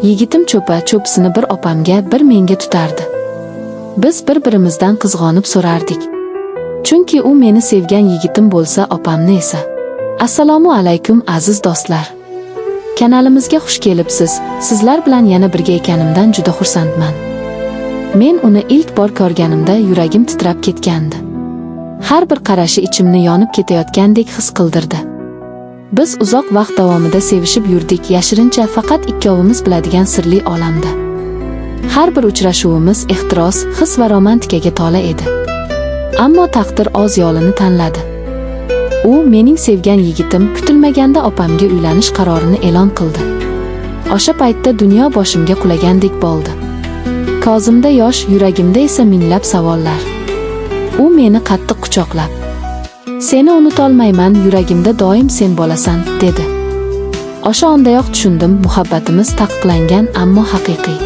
Yigitim cho'pisini bir opamga, bir menga tutardi. Biz bir-birimizdan qizg'onib so'rardik. Chunki u meni sevgan yigitim bo'lsa, opamni esa. Assalomu alaykum aziz do'stlar. Kanalimizga xush kelibsiz. Sizlar bilan yana birga ekanimdan juda xursandman. Men uni ilk bor ko'rganimda yuragim titrab ketgandi. Har bir qarashi ichimni yonib ketayotgandek his qildirdi. Biz uzoq vaqt davomida sevishib yurdik, yashirincha, faqat ikkovimiz biladigan sirli olamda. Har bir uchrashuvimiz ehtiros, his va romantikaga to'la edi. Ammo taqdir o'z yo'lini tanladi. U, mening sevgan yigitim, kutilmaganda opamga uylanish qarorini e'lon qildi. O'sha paytda dunyo boshimga qulagandek bo'ldi. Ko'zimda yosh, yuragimda esa minglab savollar. U meni qattiq quchoqlab, "Seni unutolmayman, yuragimda doim sen bo'lasan", dedi. O'sha ondayoq tushundim, muhabbatimiz taqiqlangan, ammo haqiqiy.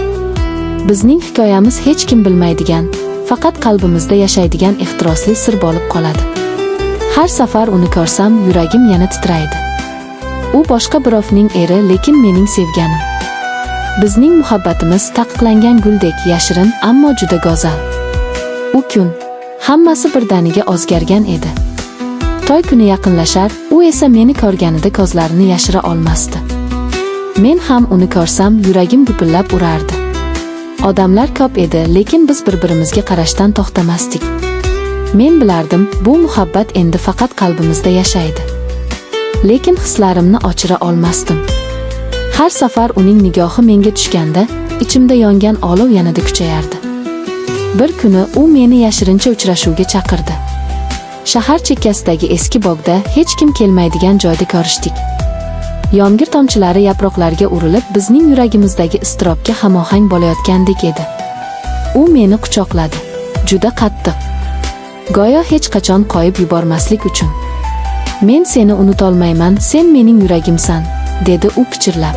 Bizning hikoyamiz hech kim bilmaydigan, faqat qalbimizda yashaydigan ehtirosli sir bo'lib qoladi. Har safar uni ko'rsam, yuragim yana titraydi. U boshqa birovning eri, lekin mening sevganim. Bizning muhabbatimiz taqiqlangan guldek yashirin, ammo juda go'zal. U kun hammasi birdaniga o'zgargan edi. To'y kuni yaqinlashar, u esa meni ko'rganida ko'zlarini yashira olmasdi. Men ham uni ko'rsam, yuragim gupillab urardi. Odamlar ko'p edi, lekin biz bir-birimizga qarashdan to'xtamasdik. Men bilardim, bu muhabbat endi faqat qalbimizda yashaydi. Lekin hislarimni ochira olmasdim. Har safar uning nigohi menga tushganda, ichimda yongan olov yanada kuchayardi. Bir kuni u meni yashirincha uchrashuvga chaqirdi. Shahar chekkasidagi eski bog'da, hech kim kelmaydigan joyda ko'rishdik. Yomg'ir tomchilari yaproqlarga urilib, bizning yuragimizdagi iztirobga hamohang bo'layotgandek edi. U meni quchoqladi, juda qattiq. Go'yo hech qachon qo'yib yubormaslik uchun. "Men seni unutolmayman, sen mening yuragimsan", dedi u pichirlab.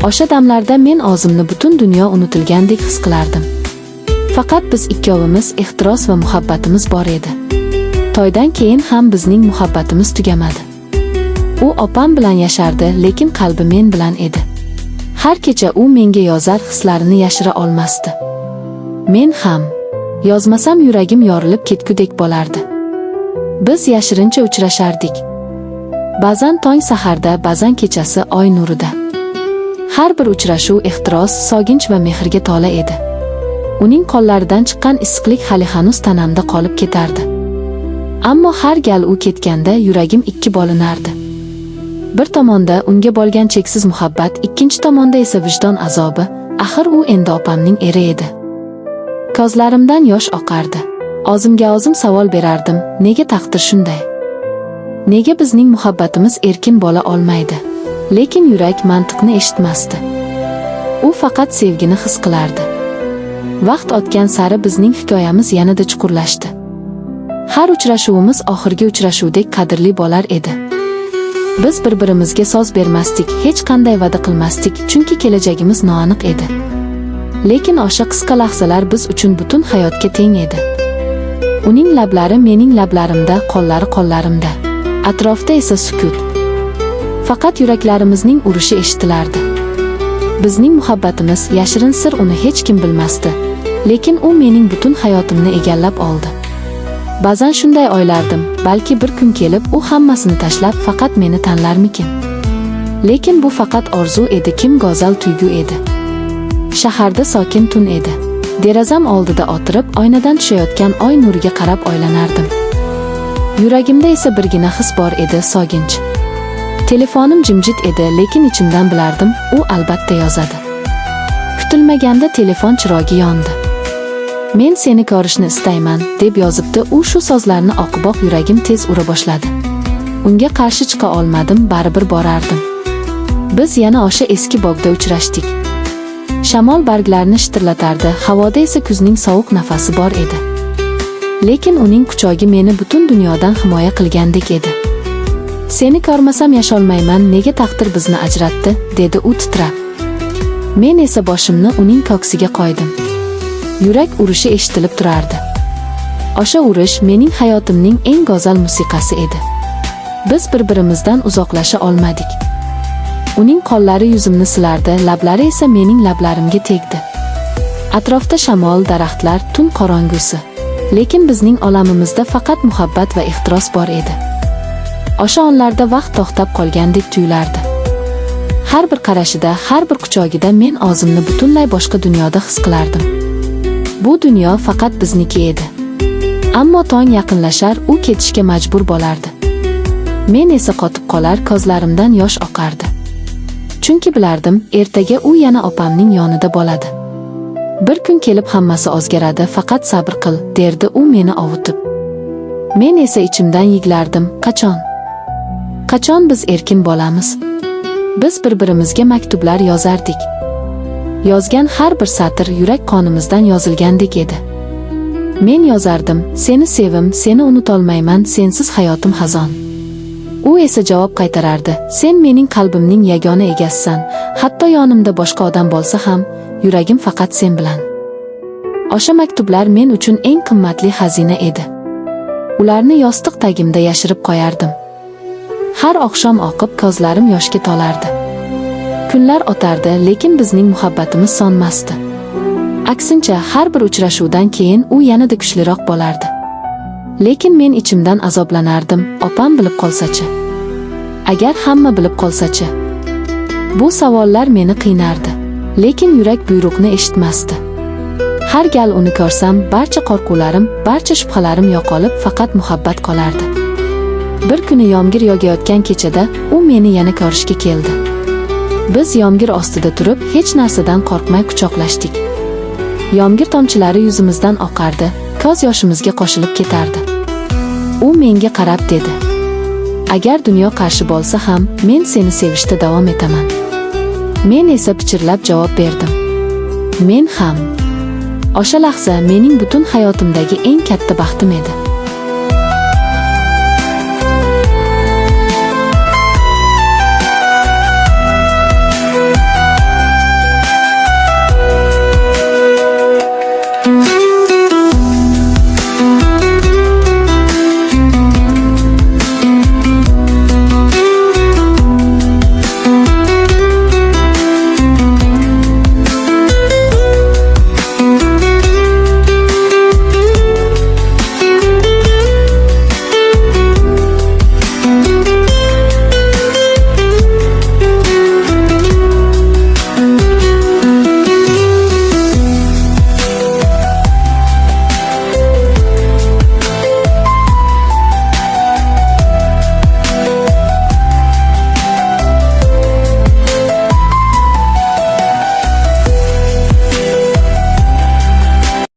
O'sha damlarda men o'zimni butun dunyo unutilgandek his qilardim. Faqat biz ikkovimiz, ehtiros va muhabbatimiz bor edi. To'ydan keyin ham bizning muhabbatimiz tugamadi. U opam bilan yashardi, lekin qalbi men bilan edi. Har kecha u menga yozar, hislarini yashira olmasdi. Men ham yozmasam yuragim yorilib ketgudek bo'lardi. Biz yashirincha uchrashardik. Ba'zan tong saharda, ba'zan kechasi oy nurida. Har bir uchrashuv ehtiros, sog'inch va mehrga to'la edi. Uning qo'llaridan chiqqan issiqlik hali hanuz tanamda qolib ketardi. Ammo har gal u ketganda yuragim ikki bo'linardi. Bir tomonda unga bo'lgan cheksiz muhabbat, ikkinchi tomonda esa vijdon azobi. Axir u endi opamning eri edi. Ko'zlarimdan yosh oqardi. O'zimga o'zim savol berardim, nega taqdir shunday? Nega bizning muhabbatimiz erkin bo'la olmaydi? Lekin yurak mantiqni eshitmasdi. U faqat sevgini his qilardi. Vaqt o'tgan sari bizning hikoyamiz yanada chuqurlashdi. Har uchrashuvimiz oxirgi uchrashuvdek qadrli bo'lar edi. Biz bir-birimizga so'z bermasdik, hech qanday va'da qilmasdik, chunki kelajagimiz noaniq edi. Lekin o'sha qisqa lahzalar biz uchun butun hayotga teng edi. Uning lablari mening lablarimda, qo'llari qo'llarimda. Atrofda esa sukut. Faqat yuraklarimizning urishi eshitilardi. Bizning muhabbatimiz yashirin sir, uni hech kim bilmasdi. Lekin u mening butun hayotimni egallab oldi. Ba'zan shunday o'ylardim, balki bir kun kelib u hammasini tashlab faqat meni tanlarmikin. Lekin bu faqat orzu edi, kim go'zal tuyg'u edi. Shaharda sokin tun edi. Derazam oldida o'tirib, oynadan tushayotgan oy nuriga qarab o'ylanardim. Yuragimda esa birgina his bor edi, sog'inch. Telefonim jimjit edi, lekin ichimdan bilardim, u albatta yozadi. Kutilmaganda telefon chirog'i yondi. "Men seni ko'rishni istayman", deb yozibdi u. Shu so'zlarni o'qiboq yuragim tez ura boshladi. Unga qarshi chiqa olmadim, baribir borardim. Biz yana o'sha eski bog'da uchrashdik. Shamol barglarni shitirlatardi, havoda esa kuzning sovuq nafasi bor edi. Lekin uning quchog'i meni butun dunyodan himoya qilgandek edi. "Seni ko'rmasam yasholmayman, nega taqdir bizni ajratdi", dedi u titrab. Men esa boshimni uning ko'ksiga qo'ydim. Yurak urishi eshitilib turardi. O'sha urish mening hayotimning eng go'zal musiqasi edi. Biz bir-birimizdan uzoqlasha olmadik. Uning qo'llari yuzimni silardi, lablari esa mening lablarimga tegdi. Atrofda shamol, daraxtlar, tun qorong'usi. Lekin bizning olamimizda faqat muhabbat va ehtiros bor edi. O'sha onlarda vaqt to'xtab qolgandek tuyulardi. Har bir qarashida, har bir quchogida men o'zimni butunlay boshqa dunyoda his qilardim. Bu dunyo faqat bizniki edi. Ammo tong yaqinlashar, u ketishga majbur bo'lardi. Men esa qotib qolar, ko'zlarimdan yosh oqardi. Chunki bilardim, ertaga u yana opamning yonida bo'ladi. Bir kun kelib hammasi o'zgaradi, faqat sabr qil, derdi u meni ovutib. Men esa ichimdan yiglardim, qachon? Qachon biz erkin bo'lamiz? Biz bir-birimizga maktublar yozardik. Yozgan har bir satr yurak qonimizdan yozilgandek edi. Men yozardim, seni sevim, seni unutolmayman, sensiz hayotim xazon. U esa javob qaytarardi, sen mening qalbimning yagona egasisan, hatto yonimda boshqa odam bo'lsa ham, yuragim faqat sen bilan. O'sha maktublar men uchun eng qimmatli xazina edi. Ularni yostiq tagimda yashirib qo'yardim. Har oqshom o'qib ko'zlarim yoshga to'lardi. Kunlar o'tardi, lekin bizning muhabbatimiz so'nmasdi. Aksincha, har bir uchrashuvdan keyin u yanada kuchliroq bo'lardi. Lekin men ichimdan azoblanardim, opam bilib qolsa-chi? Agar hamma bilib qolsa-chi? Bu savollar meni qiynardi, lekin yurak buyruqni eshitmasdi. Har gal uni ko'rsam, barcha qo'rquvlarim, barcha shubhalarim yo'qolib, faqat muhabbat qolardi. Bir kuni yomg'ir yog'ayotgan kechada u meni yana ko'rishga keldi. Biz yomg'ir ostida turib, hech narsadan qo'rqmay quchoqlashdik. Yomg'ir tomchilari yuzimizdan oqardi, ko'z yoshimizga qo'shilib ketardi. U menga qarab dedi: "Agar dunyo qarshi bo'lsa ham, men seni sevishda davom etaman." Men esa pichirlab javob berdim: "Men ham." O'sha lahza mening butun hayotimdagi eng katta baxtim edi.